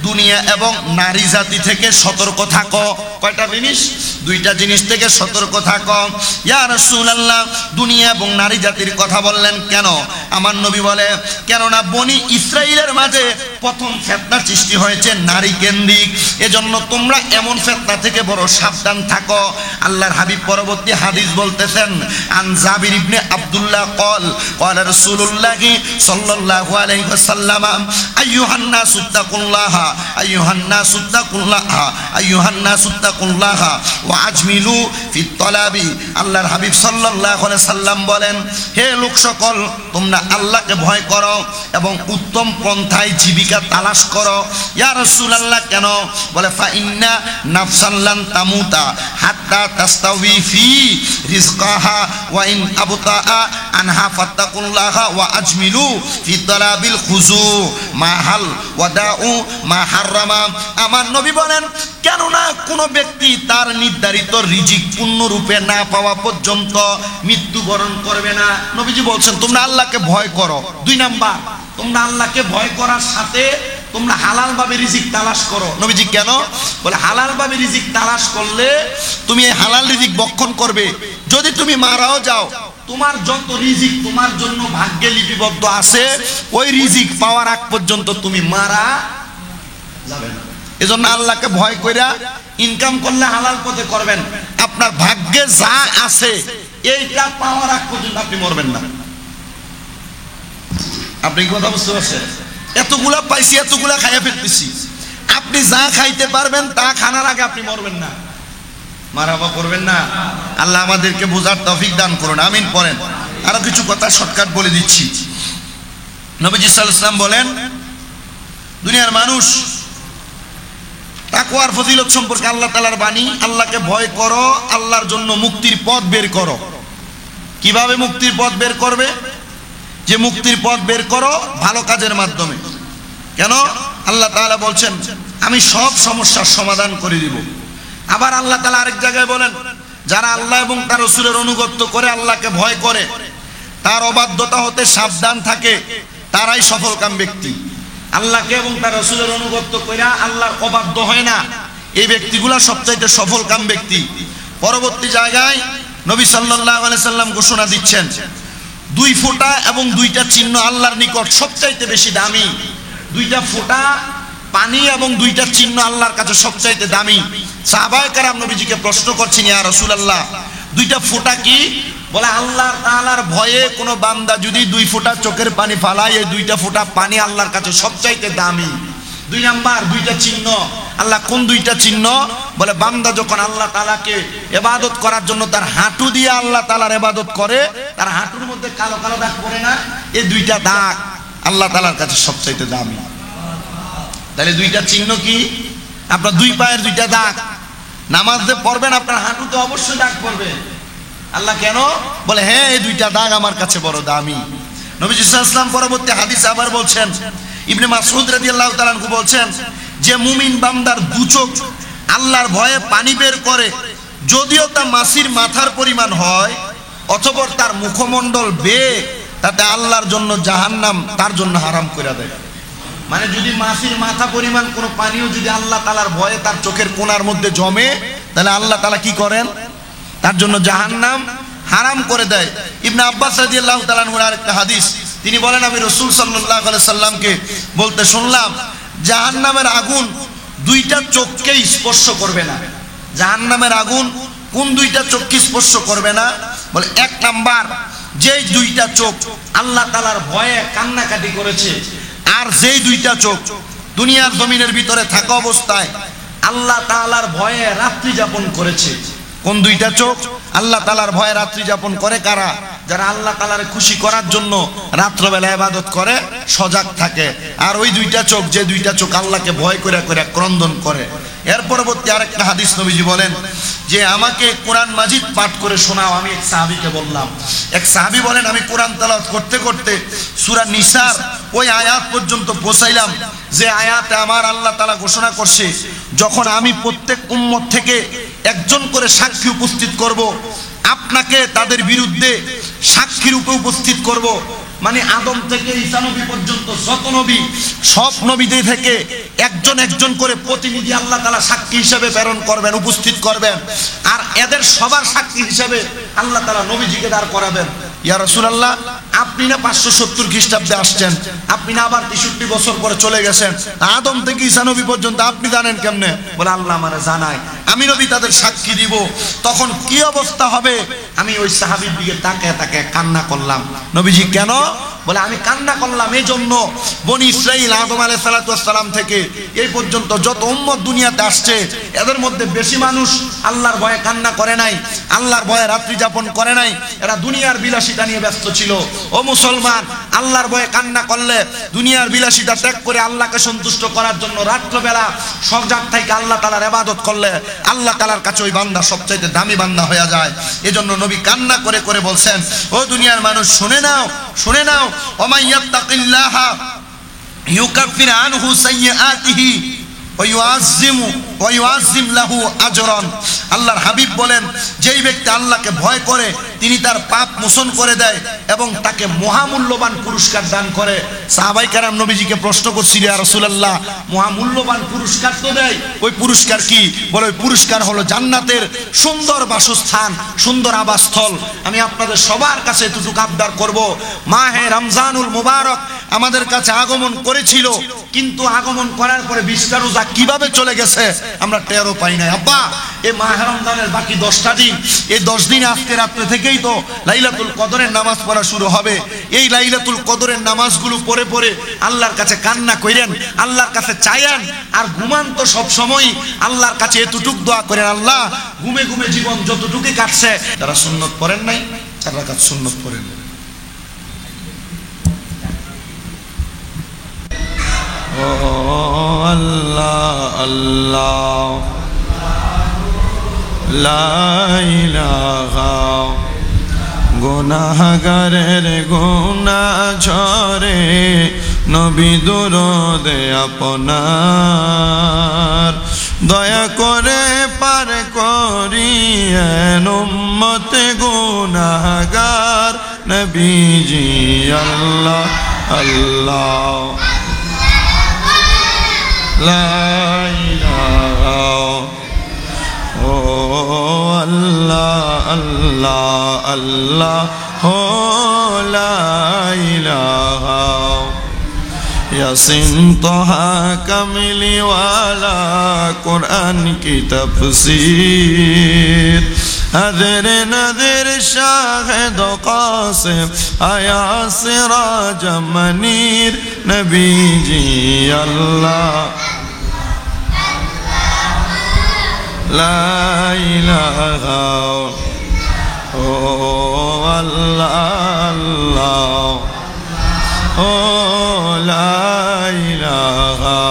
দুনিয়া এবং নারী জাতি থেকে সতর্ক থাকো। কয়টা জিনিস? 2টা জিনিস থেকে সতর্ক থাকো। ইয়া রাসূলুল্লাহ, দুনিয়া এবং নারী জাতির কথা বললেন কেন? আমার নবী বলে, কেননা বনি ইসরাইলের মাঝে প্রথম ফিতনা সৃষ্টি হয়েছে নারী কেন্দ্রিক, এজন্য তোমরা এমন ফিতনা থেকে বড় সাবধান থাকো। আল্লাহর হাবিব পরবর্তী হাদিস বলতেছেন, আন জাবির ইবনে আব্দুল্লাহ ক্বালা রাসূলুল্লাহ সাল্লাল্লাহু আলাইহি ওয়াসাল্লাম, আইয়ুহান নাসু তাকুল্লাহা ওয়া আজমিলু ফিত তালাবি। আল্লাহর হাবিব সাল্লাল্লাহু আলাইহি সাল্লাম বলেন, হে লোক সকল, তোমরা আল্লাহকে ভয় করো এবং উত্তম পন্থায় জীবিকা তালাশ করো। ইয়া রাসূলুল্লাহ, কেন? বলে, ফা ইন্না নাফসান লান তামুতা হাত্তা তাস্তাউই ফি রিজকাহা ওয়া ইন আবতাআ আনহা ফাত্তাকুল্লাহা ওয়া আজমিলু ফি তালাবিল খুজু মা হাল ওয়াদাউ মা হারামা। আমার নবী বলেন, কেননা কোনো ব্যক্তি তার নির্ধারিত রিজিক পূর্ণরূপে না পাওয়া পর্যন্ত মৃত্যুবরণ করবে না। নবীজি বলছেন তোমরা আল্লাহকে ভয় করো। 2 নাম্বার, তোমরা আল্লাহকে ভয় করার সাথে তোমরা হালাল ভাবে রিজিক তালাশ করো। নবীজি কেন বলে, হালাল ভাবে রিজিক তালাশ করলে তুমি এই হালাল রিজিক ভক্ষণ করবে। যদি তুমি মারাও যাও, তোমার যত রিজিক তোমার জন্য ভাগ্যে লিপিবদ্ধ আছে, ওই রিজিক পাওয়ার আগ পর্যন্ত তুমি মারা যাবে না। এজন্য আল্লাহকে ভয় কইরা ইনকাম করলে হালাল পথে করবেন। আপনার ভাগ্যে যা আছে এইটা পাওয়ার আগ পর্যন্ত আপনি মরবেন না। আপনি কি কথা বুঝতে পারছেন? এতগুলা পাইছি, এতগুলা খাইয়া ফেলতেছি, আপনি যা খাইতে পারবেন তা খানার আগে আপনি মরবেন না, মারাবা করবেন না। আল্লাহ আমাদেরকে বোঝার তৌফিক দান করুন, আমিন পড়েন। আরো কিছু কথা শর্টকাট বলে দিচ্ছি। নবীজি সাল্লাল্লাহু আলাইহি ওয়াসাল্লাম বলেন, দুনিয়ার মানুষ তাকওয়ার ফজিলত সম্পর্কে আল্লাহ তাআলার বাণী, আল্লাহকে ভয় করো, আল্লাহর জন্য মুক্তির পথ বের করো। কিভাবে মুক্তির পথ বের করবে? যে মুক্তির পথ বের করো ভালো কাজের মাধ্যমে। কেন? আল্লাহ তাআলা বলছেন আমি সব সমস্যার সমাধান করে দিব। আবার আল্লাহ তাআলা আরেক জায়গায় বলেন, যারা আল্লাহ এবং তার রাসূলের অনুগত করে, আল্লাহকে ভয় করে, তার অবাধ্যতা হতে সাবধান থাকে, তারাই সফলকাম ব্যক্তি। আল্লাহকে এবং তার রাসূলের অনুগত করে আল্লাহর অবাধ্য হয় না, এই ব্যক্তিগুলা সবচাইতে সফলকাম ব্যক্তি। পরবর্তী জায়গায় নবী সাল্লাল্লাহু আলাইহি সাল্লাম ঘোষণা দিচ্ছেন, 2 ফোঁটা এবং 2টা চিহ্ন আল্লাহর নিকট সবচাইতে বেশি দামি। 2টা ফোঁটা পানি এবং 2টা চিহ্ন আল্লাহর কাছে সবচাইতে দামি। সাহাবায়ে কেরাম নবীজিকে প্রশ্ন করছেন, ইয়া রাসূলুল্লাহ 2টা ফোঁটা কি? বলে, আল্লাহ তাআলার ভয়ে কোনো বান্দা যদি 2 ফোঁটা চোখের পানি ফালায়, এই 2টা ফোঁটা পানি আল্লাহর কাছে সবচাইতে দামি। 2 নাম্বার 2টা চিহ্ন। আল্লাহ কোন 2টা চিহ্ন? বলে, বান্দা যখন আল্লাহ তাআলাকে ইবাদত করার জন্য তার হাঁটু দিয়ে আল্লাহ তাআলার ইবাদত করে, তার হাঁটুর মধ্যে কালো কালো দাগ পড়ে না, এই 2টা দাগ আল্লাহ তাআলার কাছে সবচাইতে দামি। তাহলে 2টা চিহ্ন কি? আপনার 2 পায়ের 2টা দাগ। নামাজ যে পড়বেন আপনার হাঁটুতে অবশ্যই দাগ পড়বে। আল্লাহ কেন? বলে, হ্যাঁ এই 2টা দাগ আমার কাছে বড় দামি। নবীজি সাল্লাল্লাহু আলাইহি ওয়াসাল্লাম পরবর্তী হাদিসে আবার বলছেন, ইবনে মাসউদ রাদিয়াল্লাহু তাআলা আনহু বলছেন যে মুমিন বান্দার 2 চোখ আল্লাহর ভয়ে পানি বের করে, যদিও তা মাছির মাথার পরিমাণ হয়, অথবা তার মুখমণ্ডল বেয়ে, তাতে আল্লাহর জন্য জাহান্নাম তার জন্য হারাম করে দেয়। মানে যদি মাছির মাথা পরিমাণ কোনো পানিও যদি আল্লাহ তাআলার ভয়ে তার চোখের কোণার মধ্যে জমে, তাহলে আল্লাহ তাআলা কি করেন? তার জন্য জাহান্নাম হারাম করে দেয়। ইবনে আব্বাস রাদিয়াল্লাহু তাআলা আনহুর আরেকটা হাদিস, তিনি বলেন আমি রাসূল সাল্লাল্লাহু আলাইহি সাল্লামকে বলতে শুনলাম, জাহান্নামের আগুন 2টা চোখকে স্পর্শ করবে না। জাহান্নামের আগুন কোন 2টা চোখকে স্পর্শ করবে না? বলে, 1 নাম্বার যেই 2টা চোখ আল্লাহ তাআলার ভয়ে কান্নাকাটি করেছে, আর যেই 2টা চোখ দুনিয়ার জমিনের ভিতরে থাকা অবস্থায় আল্লাহ তাআলার ভয়ে রাত্রি যাপন করেছে। কোন 2টা চোখ? আল্লাহ তাআলার ভয়ে রাত্রি যাপন করে কারা? যারা আল্লাহ তাআলারে খুশি করার জন্য রাত্রবেলা ইবাদত করে, সজাগ থাকে। আর ওই 2টা চোখ, যে 2টা চোখ আল্লাহকে ভয় করে করে ক্রন্দন করে। এর পরবর্তী আরেকটা হাদিস নবীজি বলেন যে আমাকে কোরআন মাজিদ পাঠ করে শোনাও। আমি এক সাহাবীকে বললাম, এক সাহাবী বলেন আমি কোরআন তেলাওয়াত করতে করতে সূরা নিসার ওই আয়াত পর্যন্ত পৌঁছাইলাম যে আয়াতে আমার আল্লাহ তাআলা ঘোষণা করছে, যখন আমি প্রত্যেক উম্মত থেকে একজন করে সাক্ষী উপস্থিত করব, আপনাকে তাদের বিরুদ্ধে সাক্ষী রূপে উপস্থিত করব। মানে আদম থেকে ঈসা নবী পর্যন্ত যত নবী, সব নবীদের থেকে একজন একজন করে প্রতিনিধি আল্লাহ তাআলা সাক্ষী হিসেবে প্রেরণ করবেন, উপস্থিত করবেন। আর এদের সবার সাক্ষী হিসেবে আল্লাহ তাআলা নবীজিকে দাঁড় করাবেন। ইয়া রাসূলুল্লাহ, আপনি না 570 খ্রিস্টাব্দে আসছেন, আপনি না আবার 63 বছর পরে চলে গেছেন, আদম থেকে ঈসা নবী পর্যন্ত আপনি জানেন কেমনে? বলে, আল্লাহ আমারে জানায়, আমি নবী তাদের সাক্ষী দিব। তখন কি অবস্থা হবে? আমি ওই সাহাবীর দিকে তাকিয়ে তাকিয়ে কান্না করলাম। নবীজি কেন? বলে, আমি কান্না করলাম এই জন্য, বনি ইসরাইল আদম আলাইহিস সালাতু ওয়াস সালাম থেকে এই পর্যন্ত যত উম্মত দুনিয়াতে আসছে, এদের মধ্যে বেশি মানুষ আল্লাহর ভয়ে কান্না করে নাই, আল্লাহর ভয়ে রাত্রি যাপন করে নাই। এরা দুনিয়ার বিলাসিতা নিয়ে ব্যস্ত ছিল। ও মুসলমান, আল্লাহর ভয়ে কান্না করলে, দুনিয়ার বিলাসিতা ত্যাগ করে আল্লাহকে সন্তুষ্ট করার জন্য রাত্রবেলা সজাগ থেকে আল্লাহ তাআলার ইবাদত করলে আল্লাহ তাআলার কাছে ওই বান্দা সবচেয়ে দামি বান্দা হয়ে যায়। এজন্য নবী কান্না করে করে বলছেন, ও দুনিয়ার মানুষ শুনে নাও, শুনে নাও, ওয়া ইয়াত্তাকিল্লাহা ইউকাফির আনহু সাইয়্যাতিহি ওয়া ইউআযযিম লাহু আজরান। আল্লাহর হাবিব বলেন, যেই ব্যক্তি আল্লাহকে ভয় করে তিনি তার পাপ মোচন করে দেয় এবং তাকে মহামূল্যবান পুরস্কার দান করে। সাহাবায়ে কেরাম নবীজিকে প্রশ্ন করছিল, ইয়া রাসূলুল্লাহ, মহামূল্যবান পুরস্কার তো দেয়, ওই পুরস্কার কি? বলে, ওই পুরস্কার হলো জান্নাতের সুন্দর বাসস্থান, সুন্দর আবাসস্থল। আমি আপনাদের সবার কাছে এতটুকু আবদার করব, মাহে রমজানুল মুবারক আমাদের কাছে আগমন করেছিল, কিন্তু আগমন করার পরে 20টা রোজা কিভাবে চলে গেছে আমরা টেরও পাই নাই। আব্বা, এই মাহে রমজানের বাকি 10টা দিন, এই 10 দিন আজকে রাত্রে থেকেই তো লাইলাতুল কদরের নামাজ পড়া শুরু হবে। এই লাইলাতুল কদরের নামাজগুলো পড়ে পড়ে আল্লাহর কাছে কান্না করেন, আল্লাহর কাছে চাইেন, আর ঘুমান তো সব সময় আল্লাহর কাছে এতটুকু দোয়া করেন, আল্লাহ ঘুমে ঘুমে জীবন যতটুকু কাটছে, যারা সুন্নত পড়েন নাই 4 রাকাত সুন্নত পড়েন। ও আল্লাহ আল্লাহ লা ইলাহা, গুনাহগারের গুনাহ ঝরে নবী দরুদে আপনার, দয়া করে পার করিয়েন উম্মত গুনাহগার নবীজি। আল্লাহ আল্লাহ লা ইলাহা, ও আল্লাহ আল্লাহ আল্লাহ, ও লা ইলাহা। ইয়াসিন তোহা কামিলি ওয়ালা কুরআন কি তাফসীর, হাজর নজর শাহিদ কাসিম আয়া সিরাজ মনির নবীজি। আল্লাহ লা ইলাহা, ও আল্লাহ আল্লাহ, ও লা ইলাহা।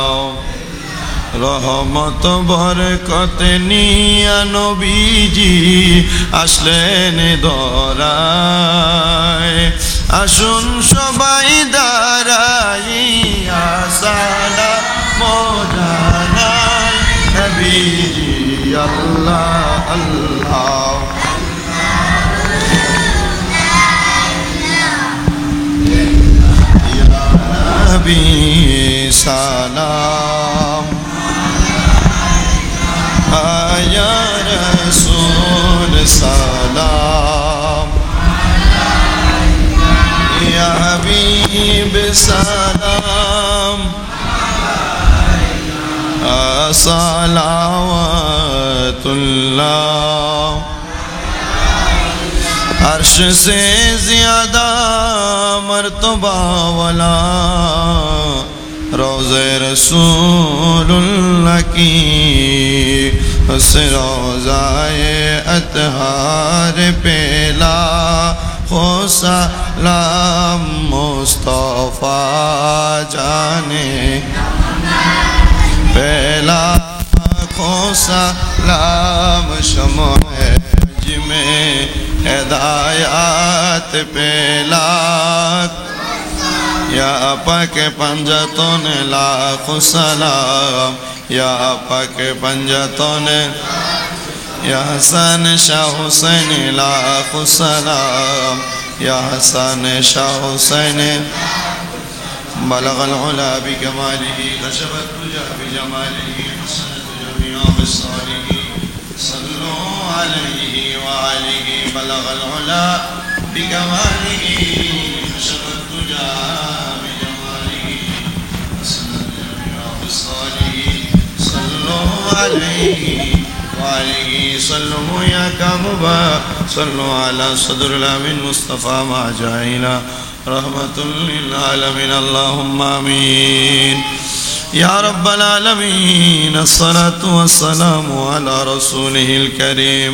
রহমত বরকত নিয়া নবীজি আসলেন দরায়, আসুন সবাই দাঁড়াইয়া সালাম জানাই নবীজি। আল্লাহ আল্লাহ ইয়া নবী সালাম, ইয়া রাসূল সালাম, ইয়া হাবিব সালাম, সালাওয়াতুল্লাহ। अर्श से ज़्यादा मर्तबा वाला रोज़े रसूलुल्लाह की, उस रोज़ाए अतहार पेला हो सलाम मुस्तफ़ा जाने पेला हो सलाम शम्ए में हिदायत पेला। या पाक पंजतन लाख सलाम, या पाक पंजतन, या हसन शाह हुसैन लाख सलाम, या हसन शाह हुसैन। बलगल उला बिकमालिही कशफत तुजा बिजमालिही हसनत जमीअ बिस्सालिही सल्लु अलैहि व आलिही। बलगल उला बिकमालिही कशफत तुजा बिजमालिही हसनत जमीअ बिस्सालिही सल्लु अलैहि व आलिही। सल्लु या कामुबा सल्लु अला सदरुल अमीन मुस्तफा मा जाइला रहमतुल लिल आलमीन। अल्लाहुम्मा आमीन या रब्बल आलमीन। अस्सलातु वस्सलामु अला रसूलिहिल करीम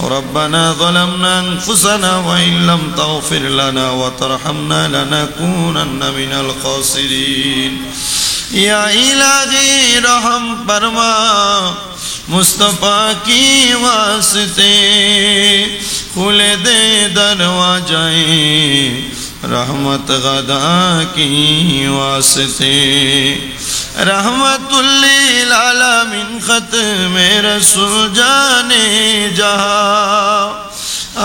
ربنا ظلمنا أنفسنا وإن لم تغفر لنا وترحمنا لنكونن من الخاسرين या इलाही रहम फरमा मुस्तफा की वास्ते खुले दे दरवाजाए रहमत गदा की वास्ते रहमतुल्लिल आलमीन खत्मे रसूल जाने जहां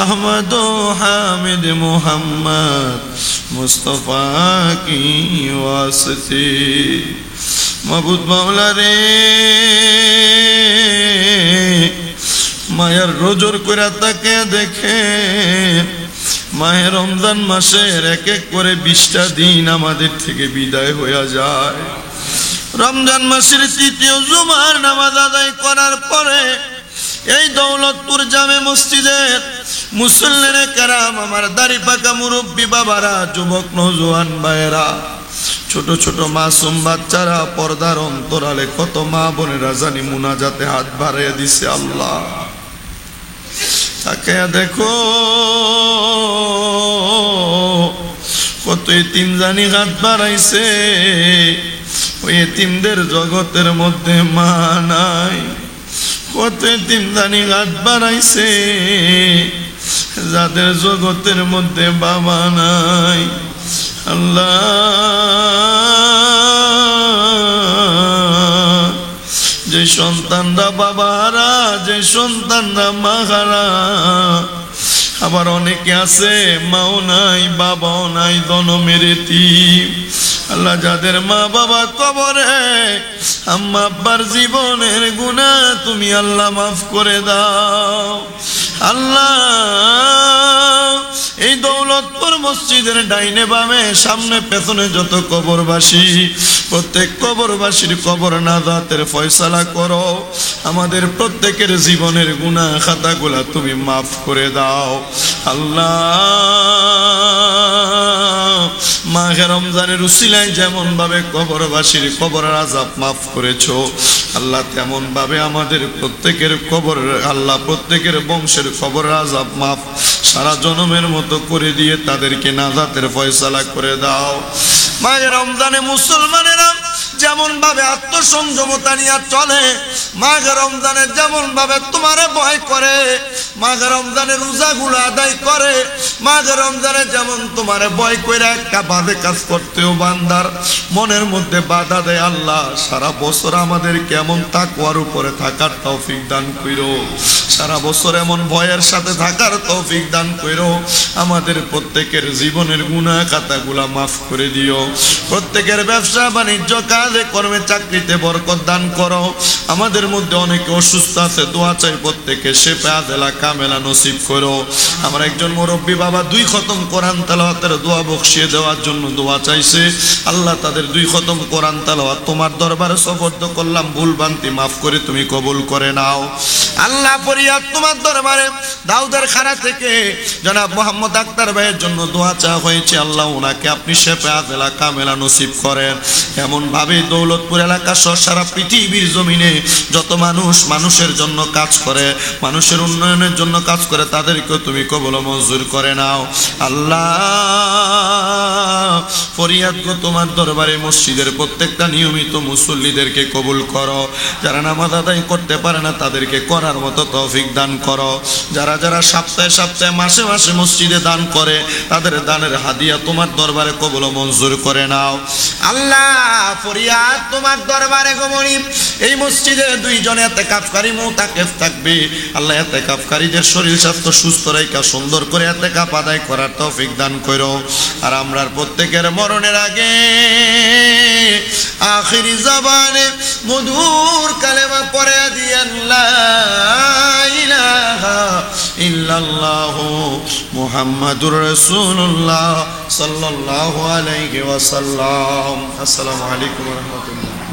अहमद हामिद मोहम्मद मुस्तफा की वास्ते মাবুদ মাওলা রে মায়ের রোজর করে তাকে দেখে মাহে রমজান মাসের এক এক করে 20টা দিন আমাদের থেকে বিদায় হয়ে যায়। রমজান মাসের তৃতীয় জুমার নামাজ আদায় করার পরে এই দৌলতপুর জামে মসজিদের মুসল্লিনে কেরাম, আমার দাড়ি পাকা মুরব্বী বাবারা, যুবক নওজোয়ান ভাইয়েরা, ছোট ছোট মাসুম বাচ্চারা, পর্দার অন্তরালে কত মা বোনেরা জানি মুনাজাতে হাত বাড়িয়ে দিছে। আল্লাহ তাকে দেখো কত এতিম জানি হাত বাড়াইছে। ওই এতিমদের জগতের মধ্যে মা নাই, কত এতিম জানি হাত বাড়াইছে যাদের জগতের মধ্যে বাবা নাই। আল্লাহ যে সন্তানরা বাবারা, যে সন্তানরা মাহারা, আবার অনেকে আছে মাও নাই বাবাও নাই, জনমের এতিম। আল্লাহ যাদের মা বাবা কবরে, আম্মা আব্বার জীবনের গুনাহ তুমি আল্লাহ মাফ করে দাও। আল্লাহ এই দৌলতপুর মসজিদের ডাইনে বামে সামনে পেছনে যত কবরবাসী, প্রত্যেক কবরবাসীর কবর নাজাতের ফয়সালা করো। আমাদের প্রত্যেকের জীবনের গুনাহ খাতাগুলা তুমি মাফ করে দাও। আল্লাহ মাহে রমজানের উসিলায় যেমন ভাবে কবরবাসীর কবরের আযাব মাফ করেছো, আল্লাহ তেমন ভাবে আমাদের প্রত্যেকের কবর, আল্লাহ প্রত্যেকের বংশের কবরের আযাব মাফ সারা জনমের মতো করে দিয়ে তাদেরকে নাজাতের ফয়সালা করে দাও। মাহে রমজানে মুসলমানেরা যেমন ভাবে আত্মসংযমতা নিয়ে চলে, মাঘে রমজানে যেমন ভাবে তোমারে ভয় করে, মাঘে রমজানের রোজাগুলো আদায় করে, মাঘে রমজানে যেমন তোমারে ভয় করে একটা বাদে কাজ করতেও বান্দার মনের মধ্যে বাধা দেয়। আল্লাহ সারা বছর আমাদের কেমন তাকওয়ার উপরে থাকার তৌফিক দান কইরো, সারা বছর এমন ভয়ের সাথে থাকার তৌফিক দান কইরো। আমাদের প্রত্যেকের জীবনের গুনাহ খাতাগুলা মাফ করে দিও। প্রত্যেকের ব্যবসা বাণিজ্য কাজে কর্মে চাকরিতে বরকত দান করো। আমাদের মধ্যে অনেকে অসুস্থ আছে, দোয়া চাই প্রত্যেকে শেফা আদেলা কামেলা নসিব করো। আমার একজন মুরব্বী বাবা 2 খতম কোরআন তেলাওয়াতের দোয়া বখশিয়ে দেওয়ার জন্য দোয়া চাইছে। আল্লাহ তাদের 2 খতম কোরআন তেলাওয়াত তোমার দরবারে সুপর্দ করলাম, ভুল ভ্রান্তি মাফ করে তুমি কবুল করে নাও। আল্লাহ ফরিয়াদ তোমার দরবারে দাউদের খাড়া থেকে জনাব মোহাম্মদ আক্তার ভাইয়ের জন্য দোয়া চাওয়া হয়েছে। আল্লাহ ওনাকে আপনি শেফা আদেলা কামেলা নসিব করেন। এমন ভাবে দৌলতপুর এলাকা সহ সারা পৃথিবীর জমিনে যত মানুষ মানুষের জন্য কাজ করে, মানুষের উন্নয়নের জন্য কাজ করে, তাদেরকেও তুমি কবুল মঞ্জুর করে নাও। আল্লাহ ফরিয়াদ গো তোমার দরবারে মসজিদের প্রত্যেকটা নিয়মিত মুসল্লিদেরকে কবুল করো। যারা নামাজ আদায় করতে পারে না তাদেরকে করার মতো তৌফিক দান করো। যারা যারা সপ্তাহে সপ্তাহে মাসে মাসে মসজিদে দান করে, তাদের দানের হাদিয়া তোমার দরবারে কবুল মঞ্জুর করে নাও। আল্লাহ ফরিয়াদ তোমার দরবারে গো মনিব, এই মসজিদে 2 জন ইতিকাফকারী মুতাকিফ থাকবে। আল্লাহ ইতিকাফকারীদের শরীর স্বাস্থ্য সুস্থ রাখা সুন্দর করে ইতিকাফ আদায় করার তৌফিক দান করো। আর আমরার প্রত্যেকের মরণের আগে আখিরি জবানে মধুর কালেমা পড়ে দিয়েন লা ইলাহা ইল্লাল্লাহু মুহাম্মাদুর রাসূলুল্লাহ সাল্লাল্লাহু আলাইহি ওয়াসাল্লাম। আসসালামু আলাইকুম ওয়া রাহমাতুল্লাহ।